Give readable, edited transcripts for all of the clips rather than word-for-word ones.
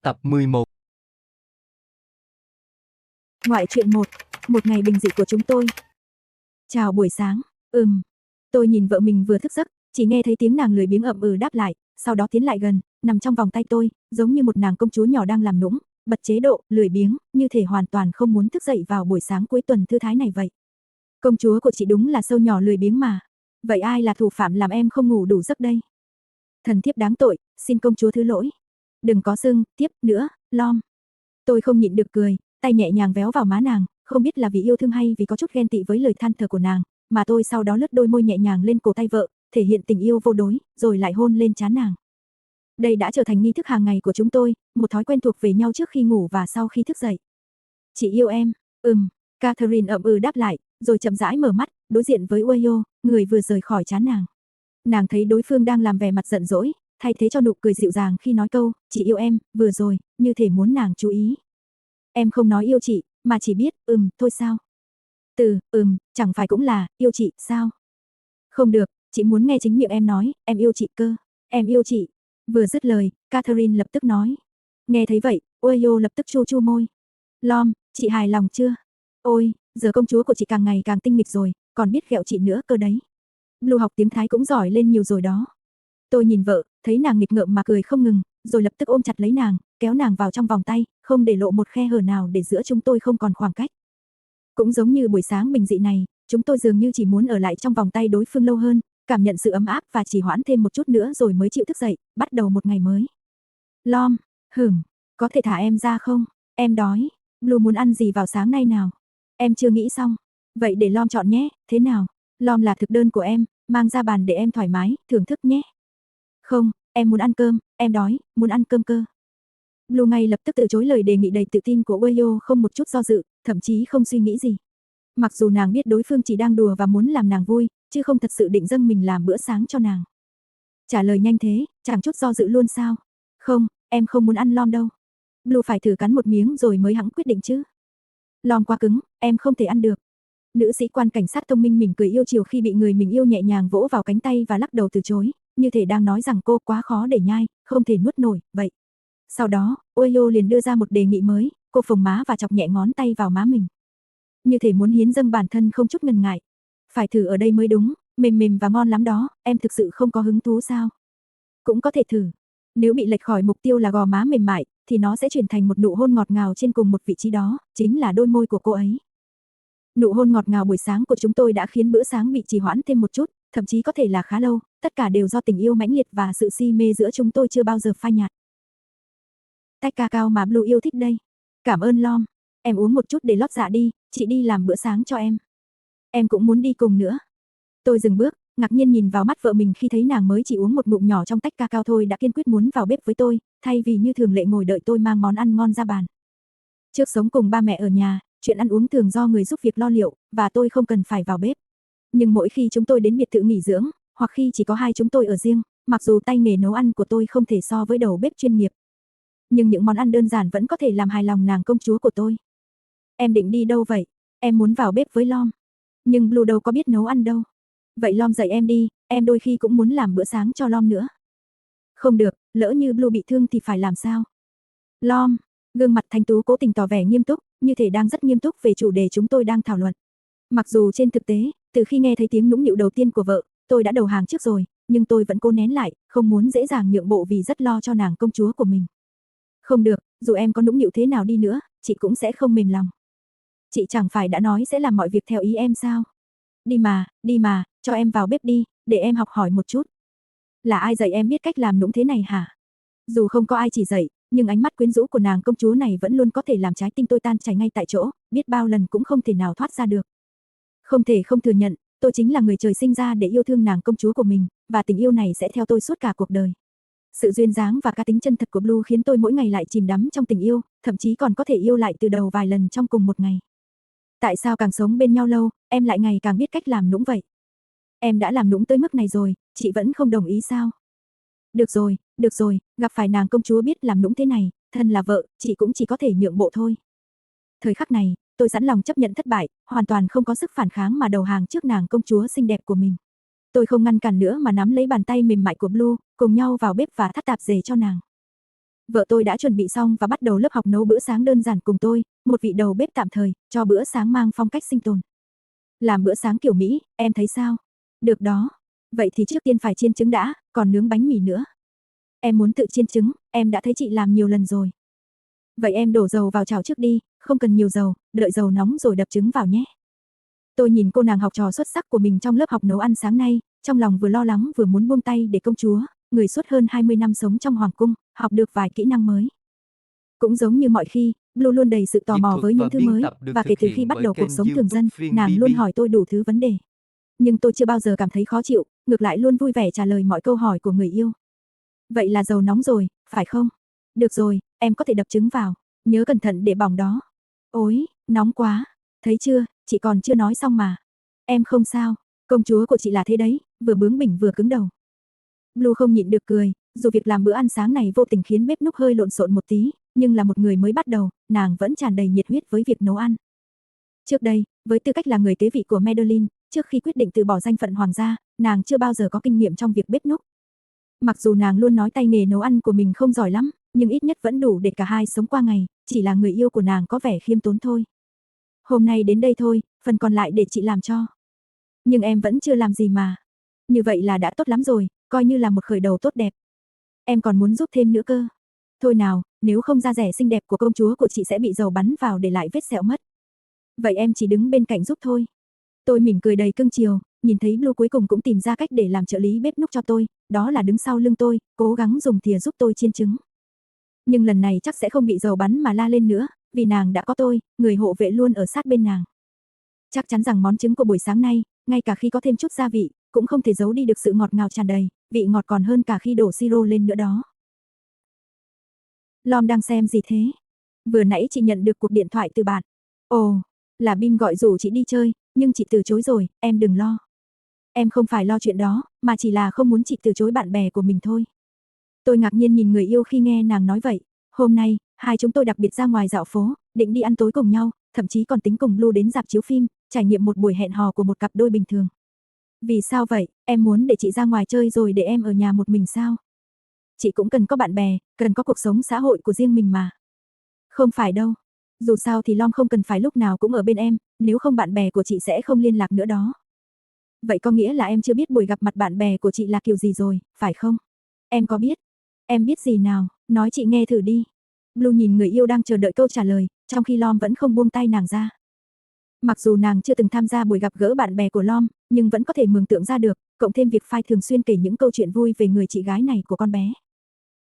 Tập 11. Ngoại truyện 1. Một ngày bình dị của chúng tôi. Chào buổi sáng. Tôi nhìn vợ mình vừa thức giấc, chỉ nghe thấy tiếng nàng lười biếng đáp lại, sau đó tiến lại gần, nằm trong vòng tay tôi, giống như một nàng công chúa nhỏ đang làm nũng, bật chế độ lười biếng, như thể hoàn toàn không muốn thức dậy vào buổi sáng cuối tuần thư thái này vậy. Công chúa của chị đúng là sâu nhỏ lười biếng mà. Vậy ai là thủ phạm làm em không ngủ đủ giấc đây? Thần thiếp đáng tội, xin công chúa thứ lỗi. Đừng có xưng tiếp nữa, Lom. Tôi không nhịn được cười, tay nhẹ nhàng véo vào má nàng, không biết là vì yêu thương hay vì có chút ghen tị với lời than thở của nàng, mà tôi sau đó lướt đôi môi nhẹ nhàng lên cổ tay vợ, thể hiện tình yêu vô đối, rồi lại hôn lên trán nàng. Đây đã trở thành nghi thức hàng ngày của chúng tôi, một thói quen thuộc về nhau trước khi ngủ và sau khi thức dậy. Chị yêu em. Catherine đáp lại, rồi chậm rãi mở mắt, đối diện với Ueyo, người vừa rời khỏi trán nàng. Nàng thấy đối phương đang làm vẻ mặt giận dỗi, thay thế cho nụ cười dịu dàng khi nói câu, chị yêu em, vừa rồi, như thể muốn nàng chú ý. Em không nói yêu chị, mà chỉ biết, thôi sao? Chẳng phải cũng là, yêu chị, sao? Không được, chị muốn nghe chính miệng em nói, em yêu chị cơ, em yêu chị. Vừa dứt lời, Catherine lập tức nói. Nghe thấy vậy, Ueyo lập tức chu chu môi. Lom, chị hài lòng chưa? Ôi, giờ công chúa của chị càng ngày càng tinh nghịch rồi, còn biết ghẹo chị nữa cơ đấy. Blue học tiếng Thái cũng giỏi lên nhiều rồi đó. Tôi nhìn vợ, thấy nàng nghịch ngợm mà cười không ngừng, rồi lập tức ôm chặt lấy nàng, kéo nàng vào trong vòng tay, không để lộ một khe hở nào để giữa chúng tôi không còn khoảng cách. Cũng giống như buổi sáng bình dị này, chúng tôi dường như chỉ muốn ở lại trong vòng tay đối phương lâu hơn, cảm nhận sự ấm áp và chỉ hoãn thêm một chút nữa rồi mới chịu thức dậy, bắt đầu một ngày mới. Lom, có thể thả em ra không? Em đói. Blue muốn ăn gì vào sáng nay nào? Em chưa nghĩ xong. Vậy để Lom chọn nhé, thế nào? Lom là thực đơn của em, mang ra bàn để em thoải mái, thưởng thức nhé. Không, em muốn ăn cơm, em đói, muốn ăn cơm cơ. Blue ngay lập tức từ chối lời đề nghị đầy tự tin của Ueyo không một chút do dự, thậm chí không suy nghĩ gì. Mặc dù nàng biết đối phương chỉ đang đùa và muốn làm nàng vui, chứ không thật sự định dâng mình làm bữa sáng cho nàng. Trả lời nhanh thế, chẳng chút do dự luôn sao? Không, em không muốn ăn Lom đâu. Blue phải thử cắn một miếng rồi mới hẵng quyết định chứ. Lom quá cứng, em không thể ăn được. Nữ sĩ quan cảnh sát thông minh mỉm cười yêu chiều khi bị người mình yêu nhẹ nhàng vỗ vào cánh tay và lắc đầu từ chối, như thể đang nói rằng cô quá khó để nhai, không thể nuốt nổi, vậy. Sau đó, Ueyo liền đưa ra một đề nghị mới, cô phồng má và chọc nhẹ ngón tay vào má mình. Như thể muốn hiến dâng bản thân không chút ngần ngại. Phải thử ở đây mới đúng, mềm mềm và ngon lắm đó, em thực sự không có hứng thú sao? Cũng có thể thử. Nếu bị lệch khỏi mục tiêu là gò má mềm mại, thì nó sẽ chuyển thành một nụ hôn ngọt ngào trên cùng một vị trí đó, chính là đôi môi của cô ấy. Nụ hôn ngọt ngào buổi sáng của chúng tôi đã khiến bữa sáng bị trì hoãn thêm một chút, thậm chí có thể là khá lâu, tất cả đều do tình yêu mãnh liệt và sự si mê giữa chúng tôi chưa bao giờ phai nhạt. Tách cacao mà Blue yêu thích đây. Cảm ơn Lom. Em uống một chút để lót dạ đi, chị đi làm bữa sáng cho em. Em cũng muốn đi cùng nữa. Tôi dừng bước, ngạc nhiên nhìn vào mắt vợ mình khi thấy nàng mới chỉ uống một ngụm nhỏ trong tách cacao thôi đã kiên quyết muốn vào bếp với tôi, thay vì như thường lệ ngồi đợi tôi mang món ăn ngon ra bàn. Trước sống cùng ba mẹ ở nhà, chuyện ăn uống thường do người giúp việc lo liệu, và tôi không cần phải vào bếp. Nhưng mỗi khi chúng tôi đến biệt thự nghỉ dưỡng, hoặc khi chỉ có hai chúng tôi ở riêng, mặc dù tay nghề nấu ăn của tôi không thể so với đầu bếp chuyên nghiệp, nhưng những món ăn đơn giản vẫn có thể làm hài lòng nàng công chúa của tôi. Em định đi đâu vậy? Em muốn vào bếp với Lom. Nhưng Blue đâu có biết nấu ăn đâu. Vậy Lom dạy em đi, em đôi khi cũng muốn làm bữa sáng cho Lom nữa. Không được, lỡ như Blue bị thương thì phải làm sao? Lom, gương mặt thanh tú cố tình tỏ vẻ nghiêm túc, như thể đang rất nghiêm túc về chủ đề chúng tôi đang thảo luận. Mặc dù trên thực tế, từ khi nghe thấy tiếng nũng nịu đầu tiên của vợ, tôi đã đầu hàng trước rồi, nhưng tôi vẫn cố nén lại, không muốn dễ dàng nhượng bộ vì rất lo cho nàng công chúa của mình. Không được, dù em có nũng nịu thế nào đi nữa, chị cũng sẽ không mềm lòng. Chị chẳng phải đã nói sẽ làm mọi việc theo ý em sao? Đi mà, cho em vào bếp đi, để em học hỏi một chút. Là ai dạy em biết cách làm nũng thế này hả? Dù không có ai chỉ dạy, nhưng ánh mắt quyến rũ của nàng công chúa này vẫn luôn có thể làm trái tim tôi tan chảy ngay tại chỗ, biết bao lần cũng không thể nào thoát ra được. Không thể không thừa nhận, tôi chính là người trời sinh ra để yêu thương nàng công chúa của mình, và tình yêu này sẽ theo tôi suốt cả cuộc đời. Sự duyên dáng và cá tính chân thật của Blue khiến tôi mỗi ngày lại chìm đắm trong tình yêu, thậm chí còn có thể yêu lại từ đầu vài lần trong cùng một ngày. Tại sao càng sống bên nhau lâu, em lại ngày càng biết cách làm nũng vậy? Em đã làm nũng tới mức này rồi, chị vẫn không đồng ý sao? Được rồi, gặp phải nàng công chúa biết làm nũng thế này, thân là vợ, chị cũng chỉ có thể nhượng bộ thôi. Thời khắc này, tôi sẵn lòng chấp nhận thất bại, hoàn toàn không có sức phản kháng mà đầu hàng trước nàng công chúa xinh đẹp của mình. Tôi không ngăn cản nữa mà nắm lấy bàn tay mềm mại của Blue, cùng nhau vào bếp và thắt tạp dề cho nàng. Vợ tôi đã chuẩn bị xong và bắt đầu lớp học nấu bữa sáng đơn giản cùng tôi, một vị đầu bếp tạm thời, cho bữa sáng mang phong cách sinh tồn. Làm bữa sáng kiểu Mỹ, em thấy sao? Được đó. Vậy thì trước tiên phải chiên trứng đã, còn nướng bánh mì nữa. Em muốn tự chiên trứng, em đã thấy chị làm nhiều lần rồi. Vậy em đổ dầu vào chảo trước đi, không cần nhiều dầu, đợi dầu nóng rồi đập trứng vào nhé. Tôi nhìn cô nàng học trò xuất sắc của mình trong lớp học nấu ăn sáng nay, trong lòng vừa lo lắng vừa muốn buông tay để công chúa, người suốt hơn 20 năm sống trong hoàng cung, học được vài kỹ năng mới. Cũng giống như mọi khi, Blue luôn đầy sự tò mò với những thứ mới, và kể từ khi bắt đầu cuộc sống thường dân, nàng luôn hỏi tôi đủ thứ vấn đề. Nhưng tôi chưa bao giờ cảm thấy khó chịu, ngược lại luôn vui vẻ trả lời mọi câu hỏi của người yêu. Vậy là dầu nóng rồi, phải không? Được rồi, em có thể đập trứng vào, nhớ cẩn thận để bỏng đó. Ôi, nóng quá, thấy chưa, chị còn chưa nói xong mà. Em không sao, công chúa của chị là thế đấy, vừa bướng bỉnh vừa cứng đầu. Blue không nhịn được cười, dù việc làm bữa ăn sáng này vô tình khiến bếp núc hơi lộn xộn một tí, nhưng là một người mới bắt đầu, nàng vẫn tràn đầy nhiệt huyết với việc nấu ăn. Trước đây, với tư cách là người kế vị của Madeline, trước khi quyết định từ bỏ danh phận hoàng gia, nàng chưa bao giờ có kinh nghiệm trong việc bếp núc. Mặc dù nàng luôn nói tay nghề nấu ăn của mình không giỏi lắm, nhưng ít nhất vẫn đủ để cả hai sống qua ngày, chỉ là người yêu của nàng có vẻ khiêm tốn thôi. Hôm nay đến đây thôi, phần còn lại để chị làm cho. Nhưng em vẫn chưa làm gì mà. Như vậy là đã tốt lắm rồi, coi như là một khởi đầu tốt đẹp. Em còn muốn giúp thêm nữa cơ. Thôi nào, nếu không da dẻ xinh đẹp của công chúa của chị sẽ bị dầu bắn vào để lại vết sẹo mất. Vậy em chỉ đứng bên cạnh giúp thôi. Tôi mỉm cười đầy cưng chiều, nhìn thấy Blue cuối cùng cũng tìm ra cách để làm trợ lý bếp núc cho tôi, đó là đứng sau lưng tôi, cố gắng dùng thìa giúp tôi chiên trứng. Nhưng lần này chắc sẽ không bị dầu bắn mà la lên nữa, vì nàng đã có tôi, người hộ vệ luôn ở sát bên nàng. Chắc chắn rằng món trứng của buổi sáng nay, ngay cả khi có thêm chút gia vị, cũng không thể giấu đi được sự ngọt ngào tràn đầy, vị ngọt còn hơn cả khi đổ siro lên nữa đó. Lom đang xem gì thế? Vừa nãy chị nhận được cuộc điện thoại từ bạn. Ồ, là Bim gọi rủ chị đi chơi, nhưng chị từ chối rồi, em đừng lo. Em không phải lo chuyện đó, mà chỉ là không muốn chị từ chối bạn bè của mình thôi. Tôi ngạc nhiên nhìn người yêu khi nghe nàng nói vậy. Hôm nay, hai chúng tôi đặc biệt ra ngoài dạo phố, định đi ăn tối cùng nhau, thậm chí còn tính cùng Blue đến rạp chiếu phim, trải nghiệm một buổi hẹn hò của một cặp đôi bình thường. Vì sao vậy, em muốn để chị ra ngoài chơi rồi để em ở nhà một mình sao? Chị cũng cần có bạn bè, cần có cuộc sống xã hội của riêng mình mà. Không phải đâu. Dù sao thì Lom không cần phải lúc nào cũng ở bên em, nếu không bạn bè của chị sẽ không liên lạc nữa đó. Vậy có nghĩa là em chưa biết buổi gặp mặt bạn bè của chị là kiểu gì rồi, phải không? Em có biết? Em biết gì nào, nói chị nghe thử đi. Blue nhìn người yêu đang chờ đợi câu trả lời, trong khi Lom vẫn không buông tay nàng ra. Mặc dù nàng chưa từng tham gia buổi gặp gỡ bạn bè của Lom, nhưng vẫn có thể mường tượng ra được, cộng thêm việc Phai thường xuyên kể những câu chuyện vui về người chị gái này của con bé.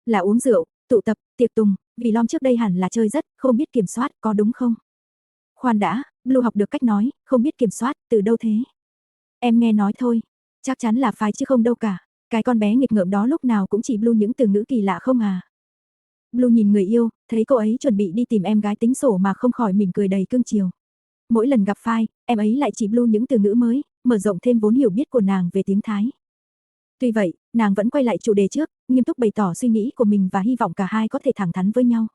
Là uống rượu, tụ tập, tiệc tùng, vì Lom trước đây hẳn là chơi rất, không biết kiểm soát, có đúng không? Khoan đã, Blue học được cách nói, không biết kiểm soát, từ đâu thế? Em nghe nói thôi, chắc chắn là Phai chứ không đâu cả. Cái con bé nghịch ngợm đó lúc nào cũng chỉ Blue những từ ngữ kỳ lạ không à. Blue nhìn người yêu, thấy cô ấy chuẩn bị đi tìm em gái tính sổ mà không khỏi mỉm cười đầy cưng chiều. Mỗi lần gặp Phai, em ấy lại chỉ Blue những từ ngữ mới, mở rộng thêm vốn hiểu biết của nàng về tiếng Thái. Tuy vậy, nàng vẫn quay lại chủ đề trước, nghiêm túc bày tỏ suy nghĩ của mình và hy vọng cả hai có thể thẳng thắn với nhau.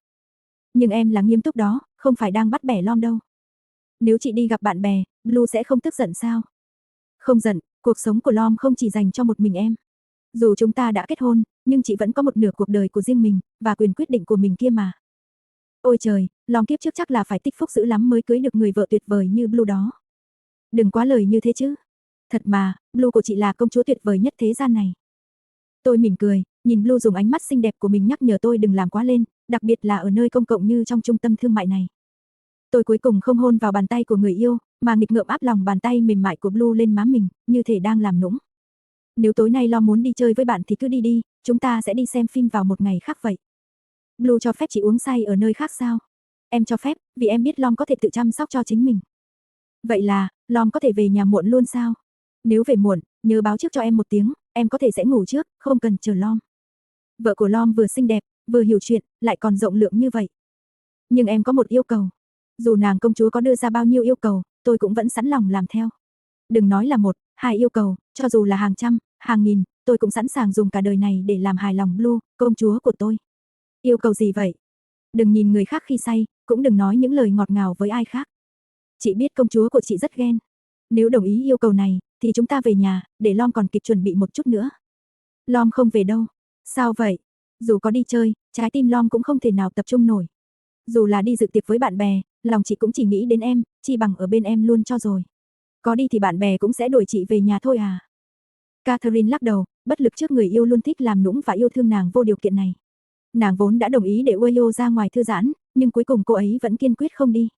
Nhưng em là nghiêm túc đó, không phải đang bắt bẻ Lom đâu. Nếu chị đi gặp bạn bè, Blue sẽ không tức giận sao? Không giận, cuộc sống của Lom không chỉ dành cho một mình em. Dù chúng ta đã kết hôn, nhưng chị vẫn có một nửa cuộc đời của riêng mình, và quyền quyết định của mình kia mà. Ôi trời, Lom kiếp trước chắc là phải tích phúc dữ lắm mới cưới được người vợ tuyệt vời như Blue đó. Đừng quá lời như thế chứ. Thật mà, Blue của chị là công chúa tuyệt vời nhất thế gian này. Tôi mỉm cười, nhìn Blue dùng ánh mắt xinh đẹp của mình nhắc nhở tôi đừng làm quá lên, đặc biệt là ở nơi công cộng như trong trung tâm thương mại này. Tôi cuối cùng không hôn vào bàn tay của người yêu, mà nghịch ngợm áp lòng bàn tay mềm mại của Blue lên má mình, như thể đang làm nũng. Nếu tối nay Lom muốn đi chơi với bạn thì cứ đi đi, chúng ta sẽ đi xem phim vào một ngày khác vậy. Blue cho phép chị uống say ở nơi khác sao? Em cho phép, vì em biết Lom có thể tự chăm sóc cho chính mình. Vậy là, Lom có thể về nhà muộn luôn sao? Nếu về muộn, nhớ báo trước cho em một tiếng, em có thể sẽ ngủ trước, không cần chờ Lom. Vợ của Lom vừa xinh đẹp, vừa hiểu chuyện, lại còn rộng lượng như vậy. Nhưng em có một yêu cầu. Dù nàng công chúa có đưa ra bao nhiêu yêu cầu, tôi cũng vẫn sẵn lòng làm theo. Đừng nói là một, hai yêu cầu, cho dù là hàng trăm, hàng nghìn, tôi cũng sẵn sàng dùng cả đời này để làm hài lòng Blue, công chúa của tôi. Yêu cầu gì vậy? Đừng nhìn người khác khi say, cũng đừng nói những lời ngọt ngào với ai khác. Chị biết công chúa của chị rất ghen. Nếu đồng ý yêu cầu này, thì chúng ta về nhà, để Lom còn kịp chuẩn bị một chút nữa. Lom không về đâu. Sao vậy? Dù có đi chơi, trái tim Lom cũng không thể nào tập trung nổi. Dù là đi dự tiệc với bạn bè, lòng chị cũng chỉ nghĩ đến em, chi bằng ở bên em luôn cho rồi. Có đi thì bạn bè cũng sẽ đuổi chị về nhà thôi à. Catherine lắc đầu, bất lực trước người yêu luôn thích làm nũng và yêu thương nàng vô điều kiện này. Nàng vốn đã đồng ý để Ueyo ra ngoài thư giãn, nhưng cuối cùng cô ấy vẫn kiên quyết không đi.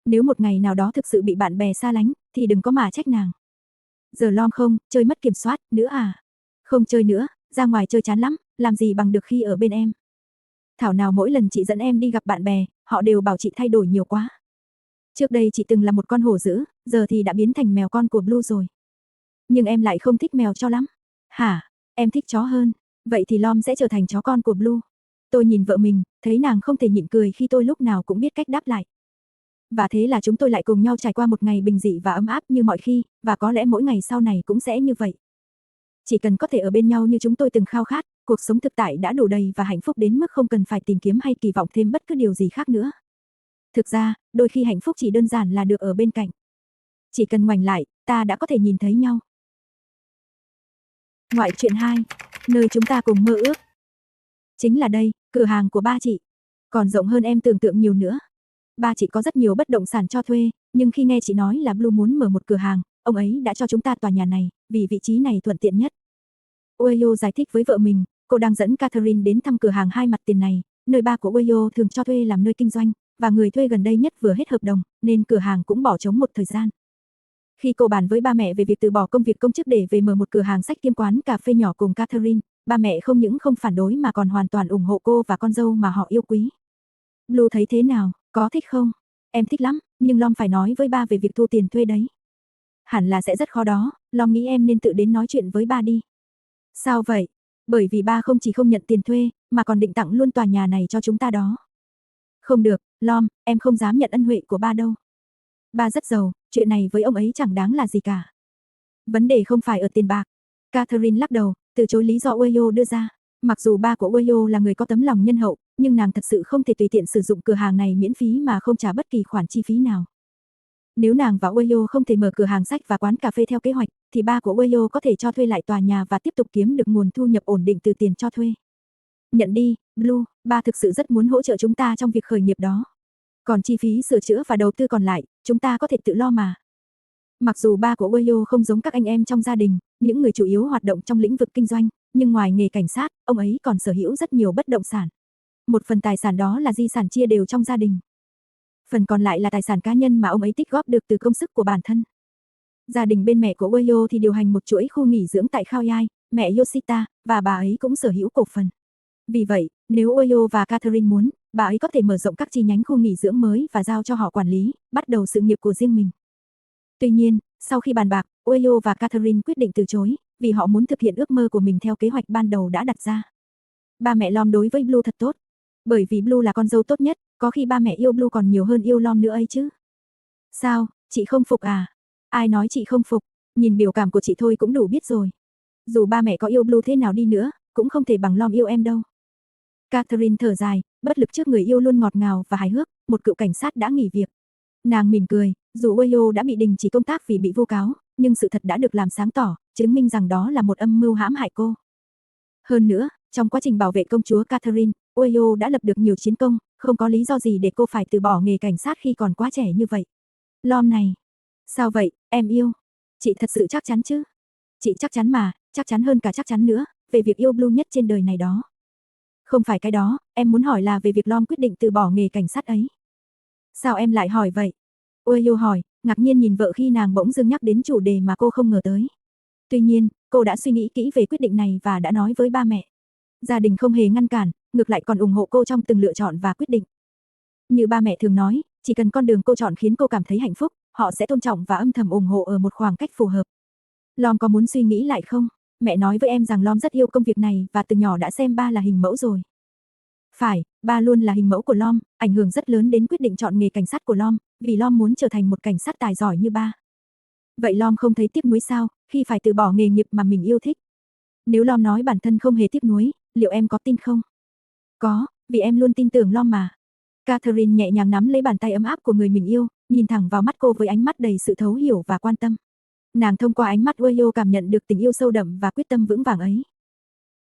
Nếu một ngày nào đó thực sự bị bạn bè xa lánh, thì đừng có mà trách nàng. Giờ Lom không, chơi mất kiểm soát, nữa à? Không chơi nữa, ra ngoài chơi chán lắm, làm gì bằng được khi ở bên em. Thảo nào mỗi lần chị dẫn em đi gặp bạn bè, họ đều bảo chị thay đổi nhiều quá. Trước đây chị từng là một con hổ dữ, giờ thì đã biến thành mèo con của Blue rồi. Nhưng em lại không thích mèo cho lắm. Hả, em thích chó hơn, vậy thì Lom sẽ trở thành chó con của Blue. Tôi nhìn vợ mình, thấy nàng không thể nhịn cười khi tôi lúc nào cũng biết cách đáp lại. Và thế là chúng tôi lại cùng nhau trải qua một ngày bình dị và ấm áp như mọi khi, và có lẽ mỗi ngày sau này cũng sẽ như vậy. Chỉ cần có thể ở bên nhau như chúng tôi từng khao khát, cuộc sống thực tại đã đủ đầy và hạnh phúc đến mức không cần phải tìm kiếm hay kỳ vọng thêm bất cứ điều gì khác nữa. Thực ra, đôi khi hạnh phúc chỉ đơn giản là được ở bên cạnh. Chỉ cần ngoảnh lại, ta đã có thể nhìn thấy nhau. Ngoại truyện 2, nơi chúng ta cùng mơ ước. Chính là đây, cửa hàng của ba chị. Còn rộng hơn em tưởng tượng nhiều nữa. Ba chị có rất nhiều bất động sản cho thuê, nhưng khi nghe chị nói là Blue muốn mở một cửa hàng, ông ấy đã cho chúng ta tòa nhà này, vì vị trí này thuận tiện nhất. Ueyo giải thích với vợ mình, cô đang dẫn Catherine đến thăm cửa hàng hai mặt tiền này, nơi ba của Ueyo thường cho thuê làm nơi kinh doanh, và người thuê gần đây nhất vừa hết hợp đồng, nên cửa hàng cũng bỏ trống một thời gian. Khi cô bàn với ba mẹ về việc từ bỏ công việc công chức để về mở một cửa hàng sách kiêm quán cà phê nhỏ cùng Catherine, ba mẹ không những không phản đối mà còn hoàn toàn ủng hộ cô và con dâu mà họ yêu quý. Blue thấy thế nào, có thích không? Em thích lắm, nhưng Lom phải nói với ba về việc thu tiền thuê đấy. Hẳn là sẽ rất khó đó, Lom nghĩ em nên tự đến nói chuyện với ba đi. Sao vậy? Bởi vì ba không chỉ không nhận tiền thuê, mà còn định tặng luôn tòa nhà này cho chúng ta đó. Không được, Lom, em không dám nhận ân huệ của ba đâu. Ba rất giàu, chuyện này với ông ấy chẳng đáng là gì cả. Vấn đề không phải ở tiền bạc. Catherine lắc đầu, từ chối lý do Ueyo đưa ra. Mặc dù ba của Ueyo là người có tấm lòng nhân hậu, nhưng nàng thật sự không thể tùy tiện sử dụng cửa hàng này miễn phí mà không trả bất kỳ khoản chi phí nào. Nếu nàng và Ueyo không thể mở cửa hàng sách và quán cà phê theo kế hoạch, thì ba của Ueyo có thể cho thuê lại tòa nhà và tiếp tục kiếm được nguồn thu nhập ổn định từ tiền cho thuê. Nhận đi, Blue, ba thực sự rất muốn hỗ trợ chúng ta trong việc khởi nghiệp đó. Còn chi phí sửa chữa và đầu tư còn lại, chúng ta có thể tự lo mà. Mặc dù ba của Ueyo không giống các anh em trong gia đình, những người chủ yếu hoạt động trong lĩnh vực kinh doanh, nhưng ngoài nghề cảnh sát, ông ấy còn sở hữu rất nhiều bất động sản. Một phần tài sản đó là di sản chia đều trong gia đình. Phần còn lại là tài sản cá nhân mà ông ấy tích góp được từ công sức của bản thân. Gia đình bên mẹ của Ueyo thì điều hành một chuỗi khu nghỉ dưỡng tại Khao Yai, mẹ Yoshita, và bà ấy cũng sở hữu cổ phần. Vì vậy, nếu Ueyo và Catherine muốn, bà ấy có thể mở rộng các chi nhánh khu nghỉ dưỡng mới và giao cho họ quản lý, bắt đầu sự nghiệp của riêng mình. Tuy nhiên, sau khi bàn bạc, Ueyo và Catherine quyết định từ chối, vì họ muốn thực hiện ước mơ của mình theo kế hoạch ban đầu đã đặt ra. Ba mẹ Lom đối với Blue thật tốt. Bởi vì Blue là con dâu tốt nhất, có khi ba mẹ yêu Blue còn nhiều hơn yêu Lom nữa ấy chứ. Sao, chị không phục à? Ai nói chị không phục, nhìn biểu cảm của chị thôi cũng đủ biết rồi. Dù ba mẹ có yêu Blue thế nào đi nữa, cũng không thể bằng Lom yêu em đâu. Catherine thở dài, bất lực trước người yêu luôn ngọt ngào và hài hước, một cựu cảnh sát đã nghỉ việc. Nàng mỉm cười, dù Ueyo đã bị đình chỉ công tác vì bị vu cáo, nhưng sự thật đã được làm sáng tỏ, chứng minh rằng đó là một âm mưu hãm hại cô. Hơn nữa, trong quá trình bảo vệ công chúa Catherine, Ueyo đã lập được nhiều chiến công, không có lý do gì để cô phải từ bỏ nghề cảnh sát khi còn quá trẻ như vậy. Lom này, sao vậy, em yêu? Chị thật sự chắc chắn chứ? Chị chắc chắn mà, chắc chắn hơn cả chắc chắn nữa, về việc yêu Blue nhất trên đời này đó. Không phải cái đó, em muốn hỏi là về việc Lom quyết định từ bỏ nghề cảnh sát ấy. Sao em lại hỏi vậy? Ueyo hỏi, ngạc nhiên nhìn vợ khi nàng bỗng dưng nhắc đến chủ đề mà cô không ngờ tới. Tuy nhiên, cô đã suy nghĩ kỹ về quyết định này và đã nói với ba mẹ. Gia đình không hề ngăn cản, ngược lại còn ủng hộ cô trong từng lựa chọn và quyết định. Như ba mẹ thường nói, chỉ cần con đường cô chọn khiến cô cảm thấy hạnh phúc, họ sẽ tôn trọng và âm thầm ủng hộ ở một khoảng cách phù hợp. Lom có muốn suy nghĩ lại không? Mẹ nói với em rằng Lom rất yêu công việc này và từ nhỏ đã xem ba là hình mẫu rồi. Phải, ba luôn là hình mẫu của Lom, ảnh hưởng rất lớn đến quyết định chọn nghề cảnh sát của Lom, vì Lom muốn trở thành một cảnh sát tài giỏi như ba. Vậy Lom không thấy tiếc nuối sao, khi phải từ bỏ nghề nghiệp mà mình yêu thích? Nếu Lom nói bản thân không hề tiếc nuối, liệu em có tin không? Có, vì em luôn tin tưởng Lom mà. Catherine nhẹ nhàng nắm lấy bàn tay ấm áp của người mình yêu, nhìn thẳng vào mắt cô với ánh mắt đầy sự thấu hiểu và quan tâm. Nàng thông qua ánh mắt Ueyo cảm nhận được tình yêu sâu đậm và quyết tâm vững vàng ấy.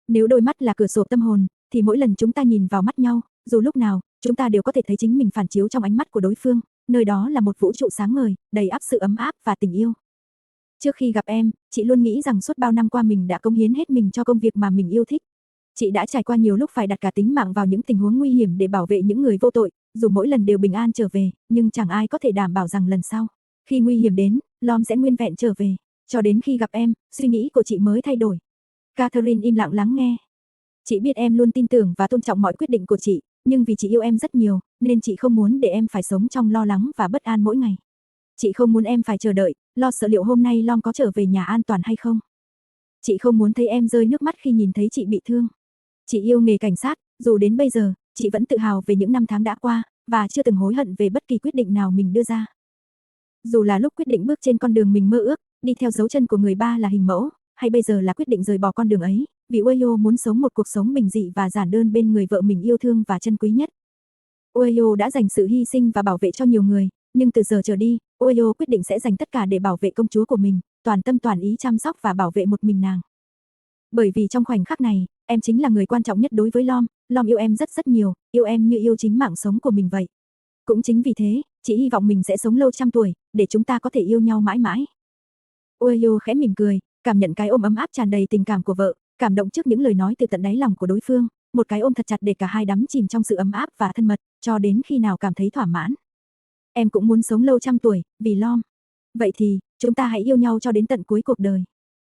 Nếu đôi mắt là cửa sổ tâm hồn, thì mỗi lần chúng ta nhìn vào mắt nhau, dù lúc nào, chúng ta đều có thể thấy chính mình phản chiếu trong ánh mắt của đối phương, nơi đó là một vũ trụ sáng ngời, đầy ắp sự ấm áp và tình yêu. Trước khi gặp em, chị luôn nghĩ rằng suốt bao năm qua mình đã cống hiến hết mình cho công việc mà mình yêu thích. Chị đã trải qua nhiều lúc phải đặt cả tính mạng vào những tình huống nguy hiểm để bảo vệ những người vô tội, dù mỗi lần đều bình an trở về, nhưng chẳng ai có thể đảm bảo rằng lần sau, khi nguy hiểm đến, Lom sẽ nguyên vẹn trở về. Cho đến khi gặp em, suy nghĩ của chị mới thay đổi. Catherine im lặng lắng nghe. Chị biết em luôn tin tưởng và tôn trọng mọi quyết định của chị, nhưng vì chị yêu em rất nhiều, nên chị không muốn để em phải sống trong lo lắng và bất an mỗi ngày. Chị không muốn em phải chờ đợi, lo sợ liệu hôm nay Lom có trở về nhà an toàn hay không. Chị không muốn thấy em rơi nước mắt khi nhìn thấy chị bị thương. Chị yêu nghề cảnh sát, dù đến bây giờ, chị vẫn tự hào về những năm tháng đã qua, và chưa từng hối hận về bất kỳ quyết định nào mình đưa ra. Dù là lúc quyết định bước trên con đường mình mơ ước, đi theo dấu chân của người ba là hình mẫu, hay bây giờ là quyết định rời bỏ con đường ấy, vì Ueyo muốn sống một cuộc sống bình dị và giản đơn bên người vợ mình yêu thương và trân quý nhất. Ueyo đã dành sự hy sinh và bảo vệ cho nhiều người, nhưng từ giờ trở đi, Ueyo quyết định sẽ dành tất cả để bảo vệ công chúa của mình, toàn tâm toàn ý chăm sóc và bảo vệ một mình nàng. Bởi vì trong khoảnh khắc này, em chính là người quan trọng nhất đối với Lom, Lom yêu em rất rất nhiều, yêu em như yêu chính mạng sống của mình vậy. Cũng chính vì thế, chị hy vọng mình sẽ sống lâu trăm tuổi, để chúng ta có thể yêu nhau mãi mãi. Ueyo khẽ mỉm cười, cảm nhận cái ôm ấm áp tràn đầy tình cảm của vợ, cảm động trước những lời nói từ tận đáy lòng của đối phương, một cái ôm thật chặt để cả hai đắm chìm trong sự ấm áp và thân mật, cho đến khi nào cảm thấy thỏa mãn. Em cũng muốn sống lâu trăm tuổi, vì Lom. Vậy thì, chúng ta hãy yêu nhau cho đến tận cuối cuộc đời.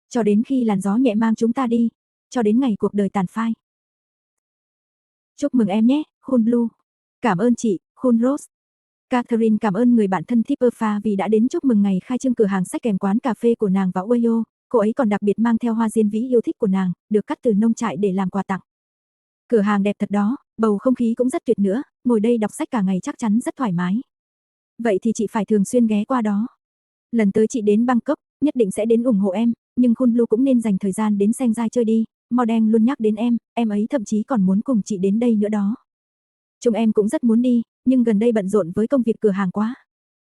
Cho đến khi làn gió nhẹ mang chúng ta đi, cho đến ngày cuộc đời tàn phai. Chúc mừng em nhé, Khun Blue. Cảm ơn chị, Khun Rose. Catherine cảm ơn người bạn thân Tipperfa vì đã đến chúc mừng ngày khai trương cửa hàng sách kèm quán cà phê của nàng và Ueyo. Cô ấy còn đặc biệt mang theo hoa diên vĩ yêu thích của nàng, được cắt từ nông trại để làm quà tặng. Cửa hàng đẹp thật đó, bầu không khí cũng rất tuyệt nữa, ngồi đây đọc sách cả ngày chắc chắn rất thoải mái. Vậy thì chị phải thường xuyên ghé qua đó. Lần tới chị đến Bangkok, nhất định sẽ đến ủng hộ em, nhưng Khun Blue cũng nên dành thời gian đến Sengzai chơi đi. Modern luôn nhắc đến em ấy thậm chí còn muốn cùng chị đến đây nữa đó. Chúng em cũng rất muốn đi, nhưng gần đây bận rộn với công việc cửa hàng quá.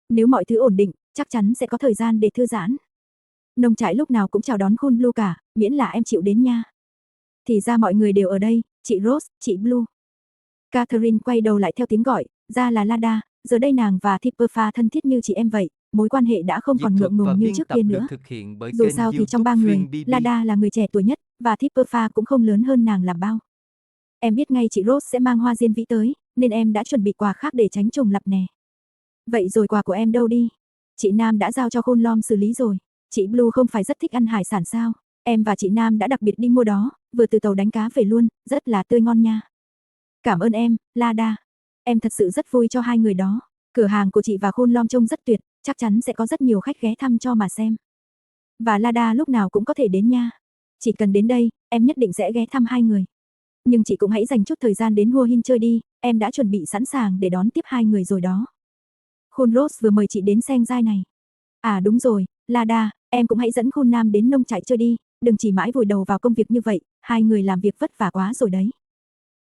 Nếu mọi thứ ổn định, chắc chắn sẽ có thời gian để thư giãn. Nông trại lúc nào cũng chào đón Khun Blue cả, miễn là em chịu đến nha. Thì ra mọi người đều ở đây, chị Rose, chị Blue. Catherine quay đầu lại theo tiếng gọi, ra là Lada, giờ đây nàng và Tipperfa thân thiết như chị em vậy, mối quan hệ đã không còn ngượng ngùng như trước kia nữa. Dù sao thì trong ba người, Lada là người trẻ tuổi nhất, và Tipperfa cũng không lớn hơn nàng làm bao. Em biết ngay chị Rose sẽ mang hoa diên vĩ tới, nên em đã chuẩn bị quà khác để tránh trùng lặp nè. Vậy rồi quà của em đâu đi? Chị Nam đã giao cho Khun Lom xử lý rồi. Chị Blue không phải rất thích ăn hải sản sao? Em và chị Nam đã đặc biệt đi mua đó, vừa từ tàu đánh cá về luôn, rất là tươi ngon nha. Cảm ơn em, Lada. Em thật sự rất vui cho hai người đó. Cửa hàng của chị và Khun Lom trông rất tuyệt, chắc chắn sẽ có rất nhiều khách ghé thăm cho mà xem. Và Lada lúc nào cũng có thể đến nha. Chỉ cần đến đây, em nhất định sẽ ghé thăm hai người. Nhưng chị cũng hãy dành chút thời gian đến Hua Hin chơi đi, em đã chuẩn bị sẵn sàng để đón tiếp hai người rồi đó. Khun Rose vừa mời chị đến Sengzai này. À đúng rồi, Lada, em cũng hãy dẫn Khun Nam đến nông trại chơi đi, đừng chỉ mãi vùi đầu vào công việc như vậy, hai người làm việc vất vả quá rồi đấy.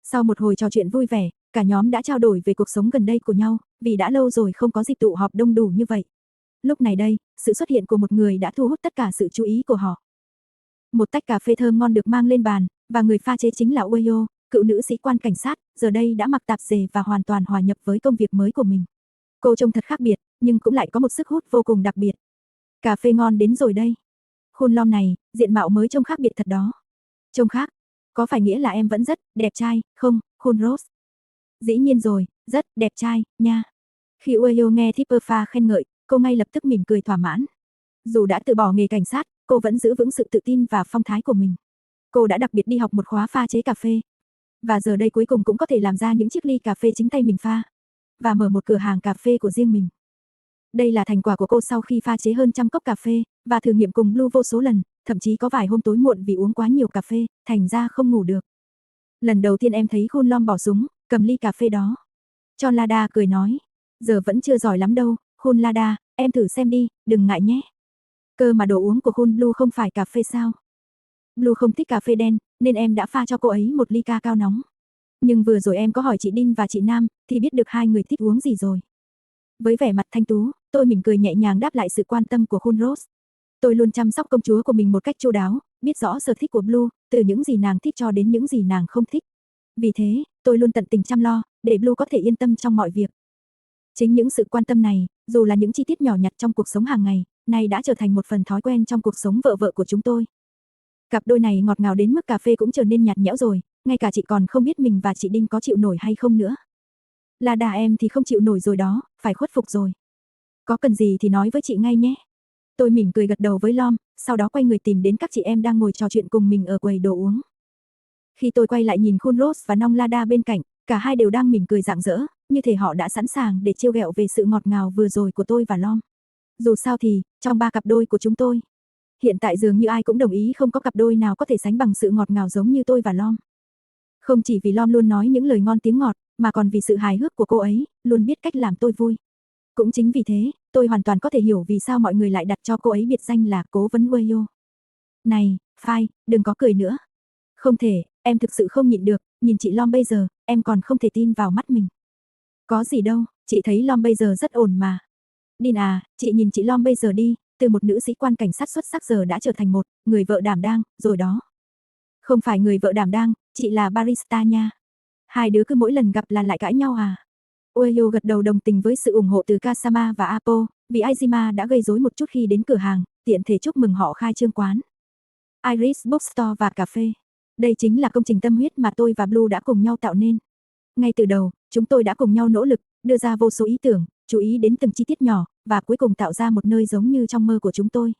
Sau một hồi trò chuyện vui vẻ, cả nhóm đã trao đổi về cuộc sống gần đây của nhau, vì đã lâu rồi không có dịp tụ họp đông đủ như vậy. Lúc này đây, sự xuất hiện của một người đã thu hút tất cả sự chú ý của họ. Một tách cà phê thơm ngon được mang lên bàn, và người pha chế chính là Ueyo, cựu nữ sĩ quan cảnh sát, giờ đây đã mặc tạp dề và hoàn toàn hòa nhập với công việc mới của mình. Cô trông thật khác biệt, nhưng cũng lại có một sức hút vô cùng đặc biệt. Cà phê ngon đến rồi đây. Khun Lom này, diện mạo mới trông khác biệt thật đó. Trông khác, có phải nghĩa là em vẫn rất đẹp trai, không, Khun Rose? Dĩ nhiên rồi, rất đẹp trai, nha. Khi Ueyo nghe Tipperfa khen ngợi, cô ngay lập tức mỉm cười thỏa mãn. Dù đã từ bỏ nghề cảnh sát, cô vẫn giữ vững sự tự tin và phong thái của mình. Cô đã đặc biệt đi học một khóa pha chế cà phê. Và giờ đây cuối cùng cũng có thể làm ra những chiếc ly cà phê chính tay mình pha. Và mở một cửa hàng cà phê của riêng mình. Đây là thành quả của cô sau khi pha chế hơn trăm cốc cà phê, và thử nghiệm cùng Blue vô số lần, thậm chí có vài hôm tối muộn vì uống quá nhiều cà phê, thành ra không ngủ được. Lần đầu tiên em thấy Khun Lom bỏ súng, cầm ly cà phê đó. Cho Lada cười nói, giờ vẫn chưa giỏi lắm đâu, Khun Lada, em thử xem đi, đừng ngại nhé. Cơ mà đồ uống của Khun Blue không phải cà phê sao? Blue không thích cà phê đen, nên em đã pha cho cô ấy một ly ca cao nóng. Nhưng vừa rồi em có hỏi chị Đinh và chị Nam, thì biết được hai người thích uống gì rồi. Với vẻ mặt thanh tú, tôi mỉm cười nhẹ nhàng đáp lại sự quan tâm của Khun Rose. Tôi luôn chăm sóc công chúa của mình một cách chu đáo, biết rõ sở thích của Blue, từ những gì nàng thích cho đến những gì nàng không thích. Vì thế, tôi luôn tận tình chăm lo, để Blue có thể yên tâm trong mọi việc. Chính những sự quan tâm này, dù là những chi tiết nhỏ nhặt trong cuộc sống hàng ngày, nay đã trở thành một phần thói quen trong cuộc sống vợ vợ của chúng tôi. Cặp đôi này ngọt ngào đến mức cà phê cũng trở nên nhạt nhẽo rồi, ngay cả chị còn không biết mình và chị Đinh có chịu nổi hay không nữa. Lada em thì không chịu nổi rồi đó, phải khuất phục rồi. Có cần gì thì nói với chị ngay nhé. Tôi mỉm cười gật đầu với Lom, sau đó quay người tìm đến các chị em đang ngồi trò chuyện cùng mình ở quầy đồ uống. Khi tôi quay lại nhìn Khun Rose và Nong Lada bên cạnh, cả hai đều đang mỉm cười rạng rỡ, như thể họ đã sẵn sàng để trêu ghẹo về sự ngọt ngào vừa rồi của tôi và Lom. Dù sao thì, trong ba cặp đôi của chúng tôi, hiện tại dường như ai cũng đồng ý không có cặp đôi nào có thể sánh bằng sự ngọt ngào giống như tôi và Lom. Không chỉ vì Lom luôn nói những lời ngon tiếng ngọt, mà còn vì sự hài hước của cô ấy, luôn biết cách làm tôi vui. Cũng chính vì thế, tôi hoàn toàn có thể hiểu vì sao mọi người lại đặt cho cô ấy biệt danh là Cố vấn Wayo. Này, Phai, đừng có cười nữa. Không thể, em thực sự không nhịn được, nhìn chị Lom bây giờ, em còn không thể tin vào mắt mình. Có gì đâu, chị thấy Lom bây giờ rất ổn mà. Đin à, chị nhìn chị Lom bây giờ đi, từ một nữ sĩ quan cảnh sát xuất sắc giờ đã trở thành một người vợ đảm đang, rồi đó. Không phải người vợ đảm đang, chị là barista nha. Hai đứa cứ mỗi lần gặp là lại cãi nhau à? Ueyo gật đầu đồng tình với sự ủng hộ từ Kasama và Apo, vì Aizima đã gây rối một chút khi đến cửa hàng, tiện thể chúc mừng họ khai trương quán Iris Bookstore và cà phê. Đây chính là công trình tâm huyết mà tôi và Blue đã cùng nhau tạo nên. Ngay từ đầu, chúng tôi đã cùng nhau nỗ lực, đưa ra vô số ý tưởng, chú ý đến từng chi tiết nhỏ, và cuối cùng tạo ra một nơi giống như trong mơ của chúng tôi.